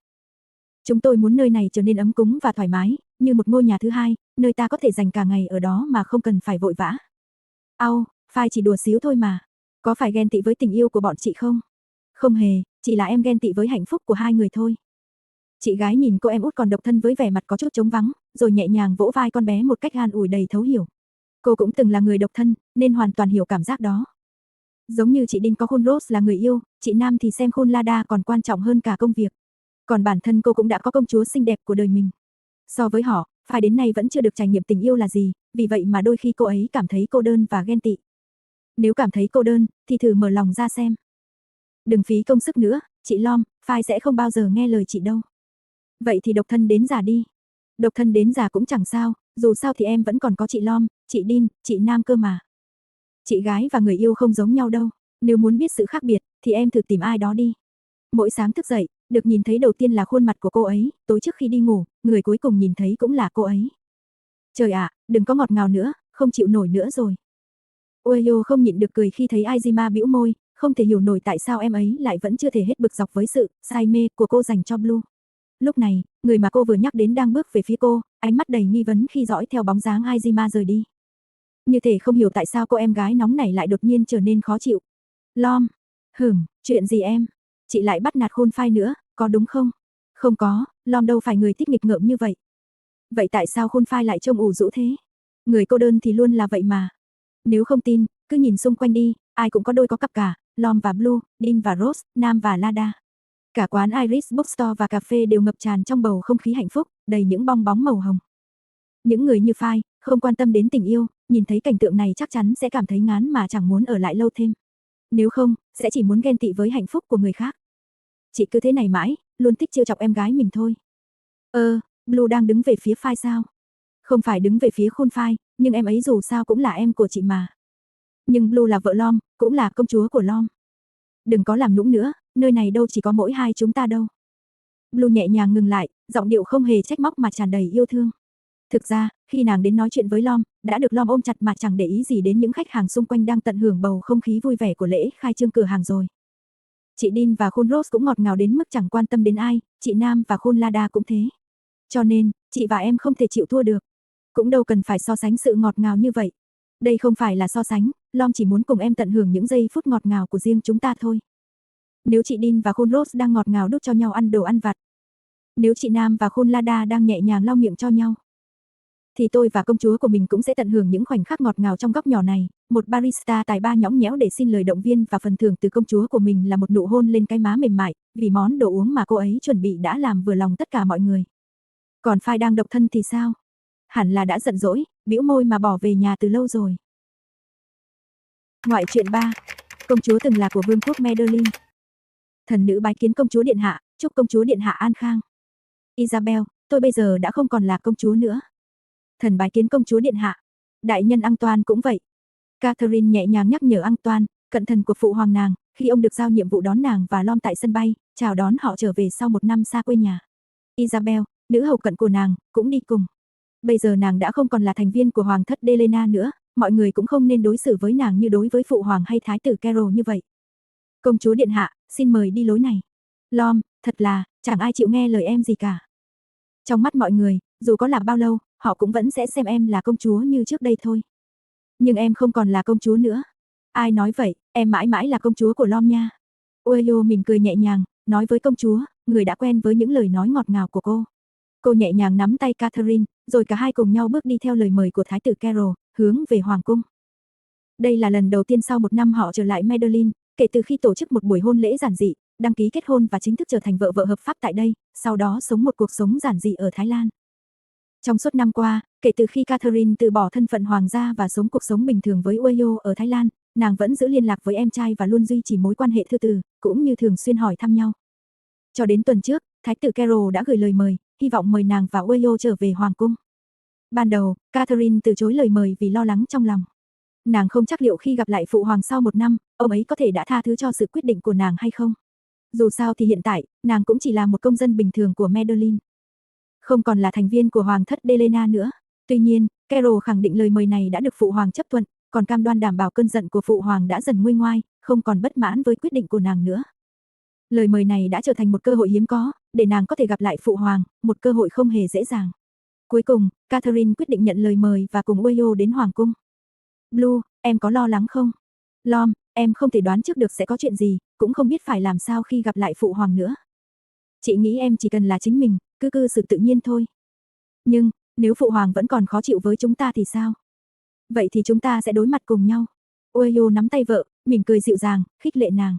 Chúng tôi muốn nơi này trở nên ấm cúng và thoải mái, như một ngôi nhà thứ hai, nơi ta có thể dành cả ngày ở đó mà không cần phải vội vã. Au, Phai chỉ đùa xíu thôi mà. Có phải ghen tị với tình yêu của bọn chị không? Không hề, chỉ là em ghen tị với hạnh phúc của hai người thôi. Chị gái nhìn cô em út còn độc thân với vẻ mặt có chút trống vắng, rồi nhẹ nhàng vỗ vai con bé một cách an ủi đầy thấu hiểu. Cô cũng từng là người độc thân, nên hoàn toàn hiểu cảm giác đó. Giống như chị Đinh có Khun Rose là người yêu, chị Nam thì xem Khun Lada còn quan trọng hơn cả công việc. Còn bản thân cô cũng đã có công chúa xinh đẹp của đời mình. So với họ, Phai đến nay vẫn chưa được trải nghiệm tình yêu là gì, vì vậy mà đôi khi cô ấy cảm thấy cô đơn và ghen tị. Nếu cảm thấy cô đơn, thì thử mở lòng ra xem. Đừng phí công sức nữa, chị Lom, Phai sẽ không bao giờ nghe lời chị đâu. Vậy thì độc thân đến già đi. Độc thân đến già cũng chẳng sao, dù sao thì em vẫn còn có chị Lom, chị Đin, chị Nam cơ mà. Chị gái và người yêu không giống nhau đâu, nếu muốn biết sự khác biệt, thì em thử tìm ai đó đi. Mỗi sáng thức dậy, được nhìn thấy đầu tiên là khuôn mặt của cô ấy, tối trước khi đi ngủ, người cuối cùng nhìn thấy cũng là cô ấy. Trời ạ, đừng có ngọt ngào nữa, không chịu nổi nữa rồi. Ueyo không nhịn được cười khi thấy Aizima bĩu môi, không thể hiểu nổi tại sao em ấy lại vẫn chưa thể hết bực dọc với sự say mê của cô dành cho Blue. Lúc này, người mà cô vừa nhắc đến đang bước về phía cô, ánh mắt đầy nghi vấn khi dõi theo bóng dáng Aizima rời đi. Như thể không hiểu tại sao cô em gái nóng này lại đột nhiên trở nên khó chịu. Lom, chuyện gì em? Chị lại bắt nạt Khun Phai nữa, có đúng không? Không có, Lom đâu phải người thích nghịch ngợm như vậy. Vậy tại sao Khun Phai lại trông ủ rũ thế? Người cô đơn thì luôn là vậy mà. Nếu không tin, cứ nhìn xung quanh đi, ai cũng có đôi có cặp cả, Lom và Blue, Din và Rose, Nam và Lada. Cả quán Iris Bookstore và cà phê đều ngập tràn trong bầu không khí hạnh phúc, đầy những bong bóng màu hồng. Những người như Phai, không quan tâm đến tình yêu, nhìn thấy cảnh tượng này chắc chắn sẽ cảm thấy ngán mà chẳng muốn ở lại lâu thêm. Nếu không, sẽ chỉ muốn ghen tị với hạnh phúc của người khác. Chị cứ thế này mãi, luôn thích trêu chọc em gái mình thôi. Blue đang đứng về phía Phai sao? Không phải đứng về phía Khun Phai, nhưng em ấy dù sao cũng là em của chị mà. Nhưng Blue là vợ Lom, cũng là công chúa của Lom. Đừng có làm nũng nữa, nơi này đâu chỉ có mỗi hai chúng ta đâu. Blue nhẹ nhàng ngừng lại, giọng điệu không hề trách móc mà tràn đầy yêu thương. Thực ra, khi nàng đến nói chuyện với Lom, đã được Lom ôm chặt mà chẳng để ý gì đến những khách hàng xung quanh đang tận hưởng bầu không khí vui vẻ của lễ khai trương cửa hàng rồi. Chị Din và Khun Rose cũng ngọt ngào đến mức chẳng quan tâm đến ai, chị Nam và Khun Lada cũng thế. Cho nên, chị và em không thể chịu thua được. Cũng đâu cần phải so sánh sự ngọt ngào như vậy. Đây không phải là so sánh, Lom chỉ muốn cùng em tận hưởng những giây phút ngọt ngào của riêng chúng ta thôi. Nếu chị Din và Khun Rose đang ngọt ngào đút cho nhau ăn đồ ăn vặt. Nếu chị Nam và Khun Lada đang nhẹ nhàng lau miệng cho nhau. Thì tôi và công chúa của mình cũng sẽ tận hưởng những khoảnh khắc ngọt ngào trong góc nhỏ này. Một barista tài ba nhõng nhẽo để xin lời động viên và phần thưởng từ công chúa của mình là một nụ hôn lên cái má mềm mại, vì món đồ uống mà cô ấy chuẩn bị đã làm vừa lòng tất cả mọi người. Còn Phai đang độc thân thì sao? Hẳn là đã giận dỗi, bĩu môi mà bỏ về nhà từ lâu rồi. Ngoại truyện 3. Công chúa từng là của vương quốc Medellin. Thần nữ bái kiến công chúa điện hạ, chúc công chúa điện hạ an khang. Isabel, tôi bây giờ đã không còn là công chúa nữa. Thần bái kiến công chúa điện hạ. Đại nhân Antoine cũng vậy. Catherine nhẹ nhàng nhắc nhở Antoine, cận thần của phụ hoàng nàng, khi ông được giao nhiệm vụ đón nàng và Lom tại sân bay, chào đón họ trở về sau một năm xa quê nhà. Isabel, nữ hầu cận của nàng, cũng đi cùng. Bây giờ nàng đã không còn là thành viên của hoàng thất Delena nữa, mọi người cũng không nên đối xử với nàng như đối với phụ hoàng hay thái tử Carol như vậy. Công chúa điện hạ, xin mời đi lối này. Lom, thật là, chẳng ai chịu nghe lời em gì cả. Trong mắt mọi người, dù có là bao lâu, họ cũng vẫn sẽ xem em là công chúa như trước đây thôi. Nhưng em không còn là công chúa nữa. Ai nói vậy, em mãi mãi là công chúa của Lom nha. Oyo mỉm cười nhẹ nhàng, nói với công chúa, người đã quen với những lời nói ngọt ngào của cô. Cô nhẹ nhàng nắm tay Catherine, rồi cả hai cùng nhau bước đi theo lời mời của thái tử Carol, hướng về hoàng cung. Đây là lần đầu tiên sau một năm họ trở lại Medellin, kể từ khi tổ chức một buổi hôn lễ giản dị, đăng ký kết hôn và chính thức trở thành vợ vợ hợp pháp tại đây, sau đó sống một cuộc sống giản dị ở Thái Lan. Trong suốt năm qua, kể từ khi Catherine từ bỏ thân phận hoàng gia và sống cuộc sống bình thường với Oyo ở Thái Lan, nàng vẫn giữ liên lạc với em trai và luôn duy trì mối quan hệ thư từ, cũng như thường xuyên hỏi thăm nhau. Cho đến tuần trước, thái tử Carol đã gửi lời mời, hy vọng mời nàng và Oyo trở về hoàng cung. Ban đầu, Catherine từ chối lời mời vì lo lắng trong lòng. Nàng không chắc liệu khi gặp lại phụ hoàng sau một năm, ông ấy có thể đã tha thứ cho sự quyết định của nàng hay không. Dù sao thì hiện tại, nàng cũng chỉ là một công dân bình thường của Medellin. Không còn là thành viên của hoàng thất Delena nữa. Tuy nhiên, Carol khẳng định lời mời này đã được phụ hoàng chấp thuận, còn cam đoan đảm bảo cơn giận của phụ hoàng đã dần nguôi ngoai, không còn bất mãn với quyết định của nàng nữa. Lời mời này đã trở thành một cơ hội hiếm có, để nàng có thể gặp lại phụ hoàng, một cơ hội không hề dễ dàng. Cuối cùng, Catherine quyết định nhận lời mời và cùng Oyo đến hoàng cung. Blue, em có lo lắng không? Lom, em không thể đoán trước được sẽ có chuyện gì, cũng không biết phải làm sao khi gặp lại phụ hoàng nữa. Chị nghĩ em chỉ cần là chính mình, cứ cư xử tự nhiên thôi. Nhưng, nếu phụ hoàng vẫn còn khó chịu với chúng ta thì sao? Vậy thì chúng ta sẽ đối mặt cùng nhau. Oyo nắm tay vợ, mỉm cười dịu dàng, khích lệ nàng.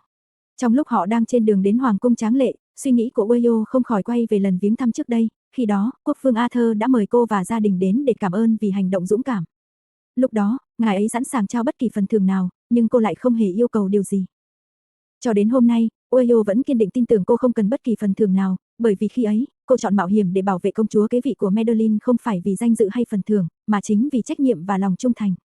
Trong lúc họ đang trên đường đến hoàng cung tráng lệ, suy nghĩ của Oyo không khỏi quay về lần viếng thăm trước đây, khi đó, quốc vương Arthur đã mời cô và gia đình đến để cảm ơn vì hành động dũng cảm. Lúc đó, ngài ấy sẵn sàng trao bất kỳ phần thưởng nào, nhưng cô lại không hề yêu cầu điều gì. Cho đến hôm nay, Oyo vẫn kiên định tin tưởng cô không cần bất kỳ phần thưởng nào, bởi vì khi ấy, cô chọn mạo hiểm để bảo vệ công chúa kế vị của Medellin không phải vì danh dự hay phần thưởng, mà chính vì trách nhiệm và lòng trung thành.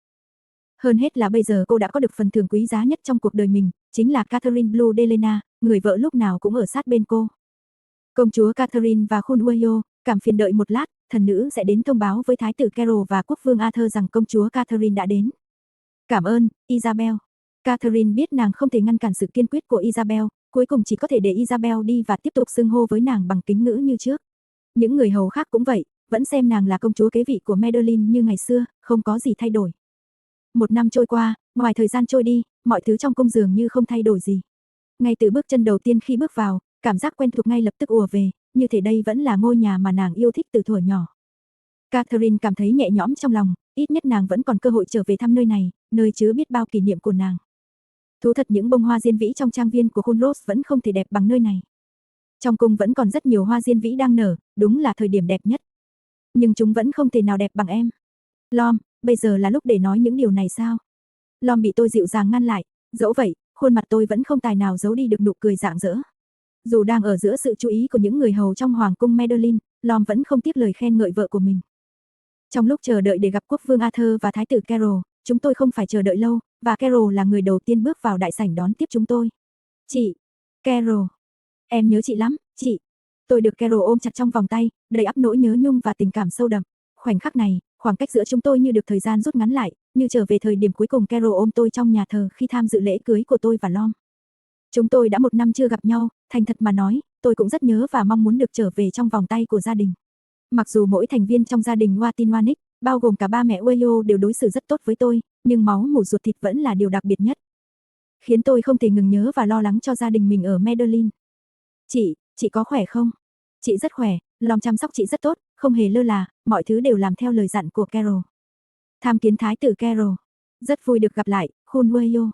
Hơn hết là bây giờ cô đã có được phần thưởng quý giá nhất trong cuộc đời mình, chính là Catherine Blue Delena, người vợ lúc nào cũng ở sát bên cô. Công chúa Catherine và Khun Oyo, cảm phiền đợi một lát, thần nữ sẽ đến thông báo với thái tử Carol và quốc vương Arthur rằng công chúa Catherine đã đến. Cảm ơn, Isabel. Catherine biết nàng không thể ngăn cản sự kiên quyết của Isabel, cuối cùng chỉ có thể để Isabel đi và tiếp tục xưng hô với nàng bằng kính ngữ như trước. Những người hầu khác cũng vậy, vẫn xem nàng là công chúa kế vị của Medellin như ngày xưa, không có gì thay đổi. Một năm trôi qua, ngoài thời gian trôi đi, mọi thứ trong cung dường như không thay đổi gì. Ngay từ bước chân đầu tiên khi bước vào, cảm giác quen thuộc ngay lập tức ùa về, như thể đây vẫn là ngôi nhà mà nàng yêu thích từ thuở nhỏ. Catherine cảm thấy nhẹ nhõm trong lòng, ít nhất nàng vẫn còn cơ hội trở về thăm nơi này, nơi chứa biết bao kỷ niệm của nàng. Thú thật những bông hoa diên vĩ trong trang viên của Khun Rose vẫn không thể đẹp bằng nơi này. Trong cung vẫn còn rất nhiều hoa diên vĩ đang nở, đúng là thời điểm đẹp nhất. Nhưng chúng vẫn không thể nào đẹp bằng em. Lom, bây giờ là lúc để nói những điều này sao? Lom bị tôi dịu dàng ngăn lại, dẫu vậy, khuôn mặt tôi vẫn không tài nào giấu đi được nụ cười rạng rỡ. Dù đang ở giữa sự chú ý của những người hầu trong hoàng cung Medellin, Lom vẫn không tiếc lời khen ngợi vợ của mình. Trong lúc chờ đợi để gặp quốc vương Arthur và thái tử Carol, chúng tôi không phải chờ đợi lâu, và Carol là người đầu tiên bước vào đại sảnh đón tiếp chúng tôi. Chị, Carol, em nhớ chị lắm, chị. Tôi được Carol ôm chặt trong vòng tay, đầy ắp nỗi nhớ nhung và tình cảm sâu đậm. Khoảnh khắc này, khoảng cách giữa chúng tôi như được thời gian rút ngắn lại, như trở về thời điểm cuối cùng Carol ôm tôi trong nhà thờ khi tham dự lễ cưới của tôi và Lom. Chúng tôi đã một năm chưa gặp nhau, thành thật mà nói, tôi cũng rất nhớ và mong muốn được trở về trong vòng tay của gia đình. Mặc dù mỗi thành viên trong gia đình Watinwanik, bao gồm cả ba mẹ Oyo đều đối xử rất tốt với tôi, nhưng máu mủ ruột thịt vẫn là điều đặc biệt nhất. Khiến tôi không thể ngừng nhớ và lo lắng cho gia đình mình ở Medellin. Chị có khỏe không? Chị rất khỏe, Lom chăm sóc chị rất tốt, không hề lơ là, mọi thứ đều làm theo lời dặn của Carol. Tham kiến thái tử Carol. Rất vui được gặp lại, Khun Oyo.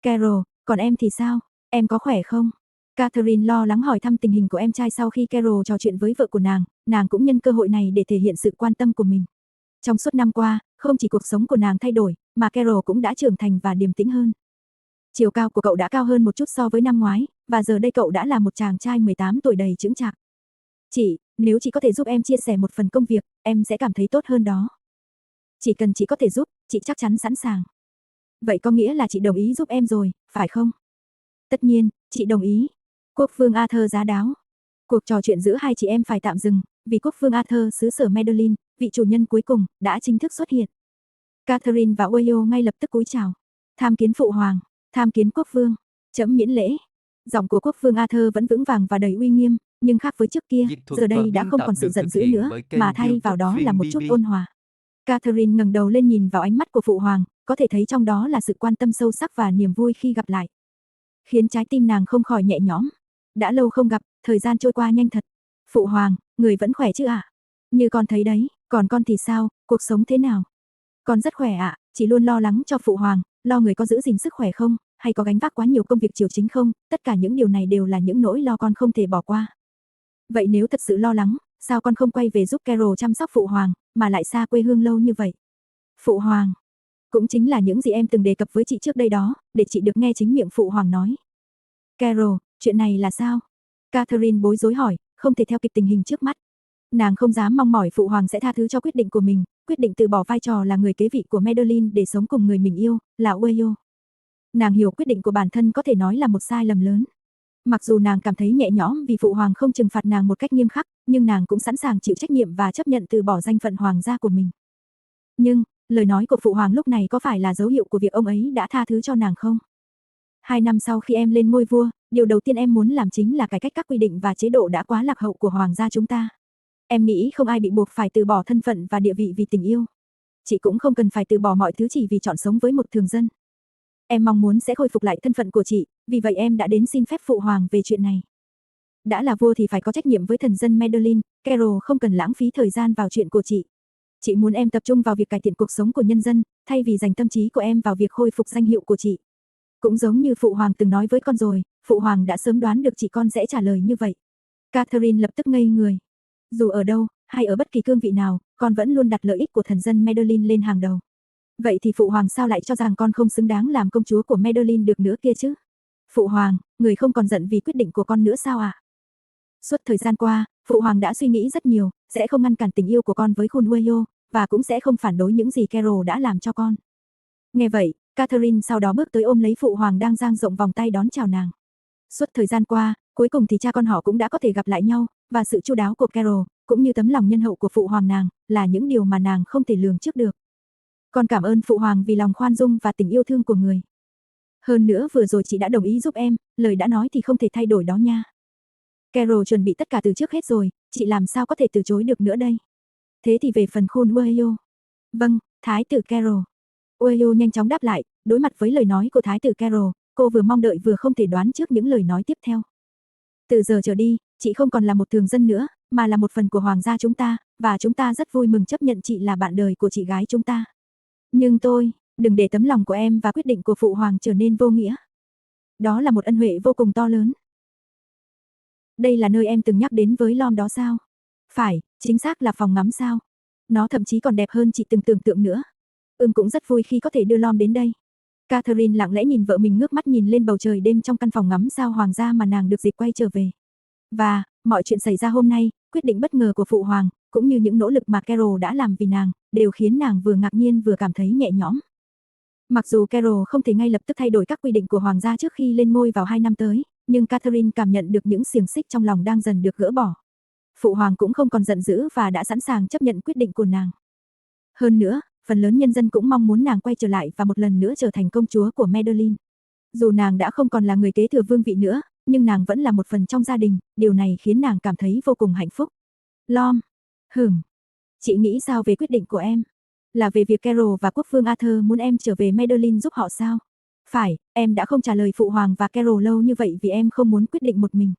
Carol, còn em thì sao? Em có khỏe không? Catherine lo lắng hỏi thăm tình hình của em trai sau khi Carol trò chuyện với vợ của nàng cũng nhân cơ hội này để thể hiện sự quan tâm của mình. Trong suốt năm qua, không chỉ cuộc sống của nàng thay đổi, mà Carol cũng đã trưởng thành và điềm tĩnh hơn. Chiều cao của cậu đã cao hơn một chút so với năm ngoái, và giờ đây cậu đã là một chàng trai 18 tuổi đầy chững chạc. Nếu chị có thể giúp em chia sẻ một phần công việc, em sẽ cảm thấy tốt hơn đó. Chỉ cần chị có thể giúp, chị chắc chắn sẵn sàng. Vậy có nghĩa là chị đồng ý giúp em rồi, phải không? Tất nhiên, chị đồng ý. Quốc vương Arthur giá đáo. Cuộc trò chuyện giữa hai chị em phải tạm dừng, vì quốc vương Arthur xứ sở Medellin, vị chủ nhân cuối cùng, đã chính thức xuất hiện. Catherine và Oyo ngay lập tức cúi chào. Tham kiến phụ hoàng, tham kiến quốc vương, trẫm miễn lễ. Giọng của quốc vương Arthur vẫn vững vàng và đầy uy nghiêm, nhưng khác với trước kia, giờ đây đã không còn sự giận dữ nữa, mà thay vào đó là một chút ôn hòa. Catherine ngẩng đầu lên nhìn vào ánh mắt của phụ hoàng, có thể thấy trong đó là sự quan tâm sâu sắc và niềm vui khi gặp lại. Khiến trái tim nàng không khỏi nhẹ nhõm. Đã lâu không gặp, thời gian trôi qua nhanh thật. Phụ hoàng, người vẫn khỏe chứ ạ? Như con thấy đấy, còn con thì sao, cuộc sống thế nào? Con rất khỏe ạ, chỉ luôn lo lắng cho phụ hoàng, lo người có giữ gìn sức khỏe không, hay có gánh vác quá nhiều công việc triều chính không, tất cả những điều này đều là những nỗi lo con không thể bỏ qua. Vậy nếu thật sự lo lắng, sao con không quay về giúp Carol chăm sóc phụ hoàng, mà lại xa quê hương lâu như vậy? Phụ hoàng, cũng chính là những gì em từng đề cập với chị trước đây đó, để chị được nghe chính miệng phụ hoàng nói. Carol, chuyện này là sao? Catherine bối rối hỏi, không thể theo kịp tình hình trước mắt. Nàng không dám mong mỏi phụ hoàng sẽ tha thứ cho quyết định của mình, quyết định từ bỏ vai trò là người kế vị của Medellin để sống cùng người mình yêu, là Ueyo. Nàng hiểu quyết định của bản thân có thể nói là một sai lầm lớn. Mặc dù nàng cảm thấy nhẹ nhõm vì phụ hoàng không trừng phạt nàng một cách nghiêm khắc, nhưng nàng cũng sẵn sàng chịu trách nhiệm và chấp nhận từ bỏ danh phận hoàng gia của mình. Nhưng, lời nói của phụ hoàng lúc này có phải là dấu hiệu của việc ông ấy đã tha thứ cho nàng không? 2 năm sau khi em lên ngôi vua, điều đầu tiên em muốn làm chính là cải cách các quy định và chế độ đã quá lạc hậu của hoàng gia chúng ta. Em nghĩ không ai bị buộc phải từ bỏ thân phận và địa vị vì tình yêu. Chị cũng không cần phải từ bỏ mọi thứ chỉ vì chọn sống với một thường dân. Em mong muốn sẽ khôi phục lại thân phận của chị, vì vậy em đã đến xin phép phụ hoàng về chuyện này. Đã là vua thì phải có trách nhiệm với thần dân Medellin, Carol không cần lãng phí thời gian vào chuyện của chị. Chị muốn em tập trung vào việc cải thiện cuộc sống của nhân dân, thay vì dành tâm trí của em vào việc khôi phục danh hiệu của chị. Cũng giống như phụ hoàng từng nói với con rồi, phụ hoàng đã sớm đoán được chị con sẽ trả lời như vậy. Catherine lập tức ngây người. Dù ở đâu, hay ở bất kỳ cương vị nào, con vẫn luôn đặt lợi ích của thần dân Medellin lên hàng đầu. Vậy thì phụ hoàng sao lại cho rằng con không xứng đáng làm công chúa của Medellin được nữa kia chứ? Phụ hoàng, người không còn giận vì quyết định của con nữa sao ạ? Suốt thời gian qua, phụ hoàng đã suy nghĩ rất nhiều, sẽ không ngăn cản tình yêu của con với Junueyo, và cũng sẽ không phản đối những gì Carol đã làm cho con. Nghe vậy, Catherine sau đó bước tới ôm lấy phụ hoàng đang dang rộng vòng tay đón chào nàng. Suốt thời gian qua, cuối cùng thì cha con họ cũng đã có thể gặp lại nhau, và sự chu đáo của Carol, cũng như tấm lòng nhân hậu của phụ hoàng nàng, là những điều mà nàng không thể lường trước được. Con cảm ơn phụ hoàng vì lòng khoan dung và tình yêu thương của người. Hơn nữa vừa rồi chị đã đồng ý giúp em, lời đã nói thì không thể thay đổi đó nha. Carol chuẩn bị tất cả từ trước hết rồi, chị làm sao có thể từ chối được nữa đây. Thế thì về phần Khôn Ueyo. Vâng, Thái tử Carol. Ueyo nhanh chóng đáp lại, đối mặt với lời nói của Thái tử Carol, cô vừa mong đợi vừa không thể đoán trước những lời nói tiếp theo. Từ giờ trở đi, chị không còn là một thường dân nữa, mà là một phần của hoàng gia chúng ta, và chúng ta rất vui mừng chấp nhận chị là bạn đời của chị gái chúng ta. Nhưng đừng để tấm lòng của em và quyết định của phụ hoàng trở nên vô nghĩa. Đó là một ân huệ vô cùng to lớn. Đây là nơi em từng nhắc đến với Lom đó sao? Phải, chính xác là phòng ngắm sao. Nó thậm chí còn đẹp hơn chị từng tưởng tượng nữa. Cũng rất vui khi có thể đưa Lom đến đây. Catherine lặng lẽ nhìn vợ mình ngước mắt nhìn lên bầu trời đêm trong căn phòng ngắm sao hoàng gia mà nàng được dịp quay trở về. Và, mọi chuyện xảy ra hôm nay, quyết định bất ngờ của phụ hoàng, cũng như những nỗ lực mà Carol đã làm vì nàng, đều khiến nàng vừa ngạc nhiên vừa cảm thấy nhẹ nhõm. Mặc dù Carol không thể ngay lập tức thay đổi các quy định của hoàng gia trước khi lên ngôi vào 2 năm tới, nhưng Catherine cảm nhận được những xiềng xích trong lòng đang dần được gỡ bỏ. Phụ hoàng cũng không còn giận dữ và đã sẵn sàng chấp nhận quyết định của nàng. Hơn nữa, phần lớn nhân dân cũng mong muốn nàng quay trở lại và một lần nữa trở thành công chúa của Medellin. Dù nàng đã không còn là người kế thừa vương vị nữa, nhưng nàng vẫn là một phần trong gia đình, điều này khiến nàng cảm thấy vô cùng hạnh phúc. Lom. Chị nghĩ sao về quyết định của em? Là về việc Carol và quốc vương Arthur muốn em trở về Medellin giúp họ sao? Phải, em đã không trả lời phụ hoàng và Carol lâu như vậy vì em không muốn quyết định một mình.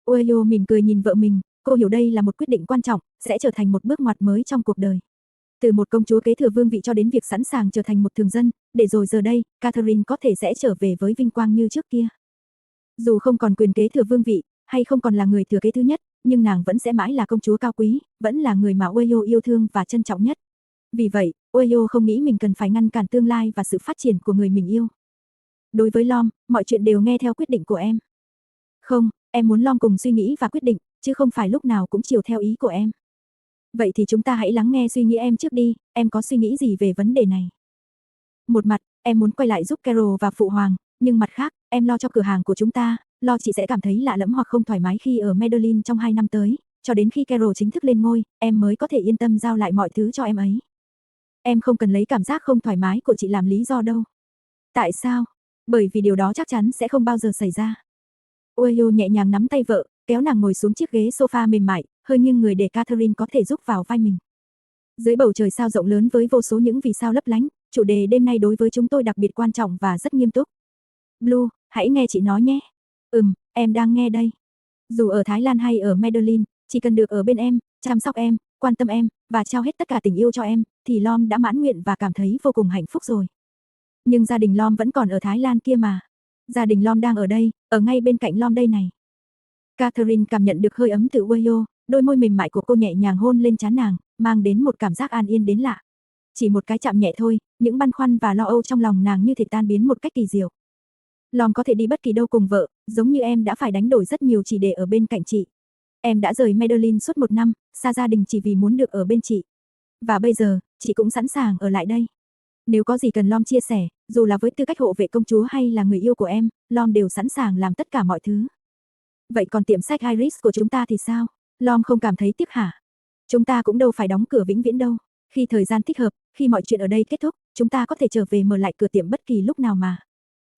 Ueyo mỉm cười nhìn vợ mình, cô hiểu đây là một quyết định quan trọng, sẽ trở thành một bước ngoặt mới trong cuộc đời. Từ một công chúa kế thừa vương vị cho đến việc sẵn sàng trở thành một thường dân, để rồi giờ đây, Catherine có thể sẽ trở về với vinh quang như trước kia. Dù không còn quyền kế thừa vương vị, hay không còn là người thừa kế thứ nhất, nhưng nàng vẫn sẽ mãi là công chúa cao quý, vẫn là người mà Ueyo yêu thương và trân trọng nhất. Vì vậy, Ueyo không nghĩ mình cần phải ngăn cản tương lai và sự phát triển của người mình yêu. Đối với Lom, mọi chuyện đều nghe theo quyết định của em. Không, em muốn Lom cùng suy nghĩ và quyết định, chứ không phải lúc nào cũng chiều theo ý của em. Vậy thì chúng ta hãy lắng nghe suy nghĩ em trước đi, em có suy nghĩ gì về vấn đề này? Một mặt, em muốn quay lại giúp Carol và Phụ Hoàng, nhưng mặt khác, em lo cho cửa hàng của chúng ta, lo chị sẽ cảm thấy lạ lẫm hoặc không thoải mái khi ở Madeline trong 2 năm tới, cho đến khi Carol chính thức lên ngôi, em mới có thể yên tâm giao lại mọi thứ cho em ấy. Em không cần lấy cảm giác không thoải mái của chị làm lý do đâu. Tại sao? Bởi vì điều đó chắc chắn sẽ không bao giờ xảy ra. Oyo nhẹ nhàng nắm tay vợ, kéo nàng ngồi xuống chiếc ghế sofa mềm mại, hơi nghiêng người để Catherine có thể giúp vào vai mình. Dưới bầu trời sao rộng lớn với vô số những vì sao lấp lánh, chủ đề đêm nay đối với chúng tôi đặc biệt quan trọng và rất nghiêm túc. Blue, hãy nghe chị nói nhé. Em đang nghe đây. Dù ở Thái Lan hay ở Madeline, chỉ cần được ở bên em, chăm sóc em, quan tâm em, và trao hết tất cả tình yêu cho em, thì Lom đã mãn nguyện và cảm thấy vô cùng hạnh phúc rồi. Nhưng gia đình Lom vẫn còn ở Thái Lan kia mà. Gia đình Lom đang ở đây, ở ngay bên cạnh Lom đây này. Catherine cảm nhận được hơi ấm từ Wayo, đôi môi mềm mại của cô nhẹ nhàng hôn lên trán nàng, mang đến một cảm giác an yên đến lạ. Chỉ một cái chạm nhẹ thôi, những băn khoăn và lo âu trong lòng nàng như thể tan biến một cách kỳ diệu. Lom có thể đi bất kỳ đâu cùng vợ, giống như em đã phải đánh đổi rất nhiều chỉ để ở bên cạnh chị. Em đã rời Madeline suốt 1 năm, xa gia đình chỉ vì muốn được ở bên chị. Và bây giờ, chị cũng sẵn sàng ở lại đây. Nếu có gì cần Lom chia sẻ, dù là với tư cách hộ vệ công chúa hay là người yêu của em, Lom đều sẵn sàng làm tất cả mọi thứ. Vậy còn tiệm sách Iris của chúng ta thì sao? Lom không cảm thấy tiếc hả? Chúng ta cũng đâu phải đóng cửa vĩnh viễn đâu. Khi thời gian thích hợp, khi mọi chuyện ở đây kết thúc, chúng ta có thể trở về mở lại cửa tiệm bất kỳ lúc nào mà.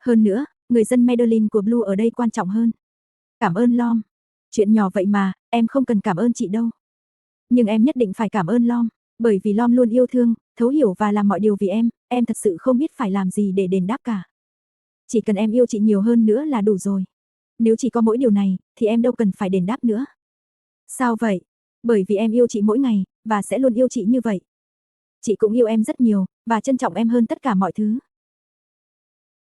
Hơn nữa, người dân Madeline của Blue ở đây quan trọng hơn. Cảm ơn Lom. Chuyện nhỏ vậy mà, em không cần cảm ơn chị đâu. Nhưng em nhất định phải cảm ơn Lom, bởi vì Lom luôn yêu thương, thấu hiểu và làm mọi điều vì em thật sự không biết phải làm gì để đền đáp cả. Chỉ cần em yêu chị nhiều hơn nữa là đủ rồi. Nếu chỉ có mỗi điều này, thì em đâu cần phải đền đáp nữa. Sao vậy? Bởi vì em yêu chị mỗi ngày, và sẽ luôn yêu chị như vậy. Chị cũng yêu em rất nhiều, và trân trọng em hơn tất cả mọi thứ.